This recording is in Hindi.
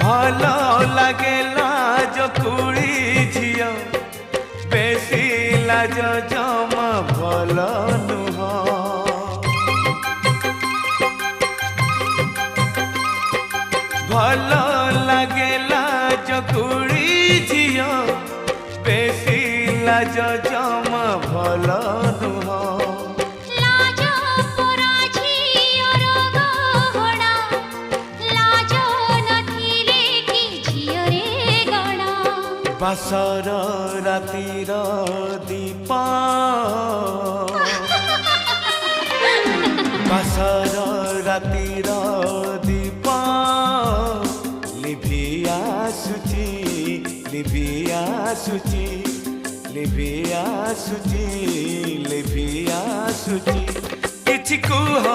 भल लागेला जो कुड़ी झियो बेसी लाज जमा भल नुह। भल लागेला जो कुड़ी झियो बेसी लाज जमा भल नुह। बासर रातिर दीप बासर रातिर दीप लिभि आसुची लिभि आसुची लिभि आसुची लिभि आसुची। किछि कुह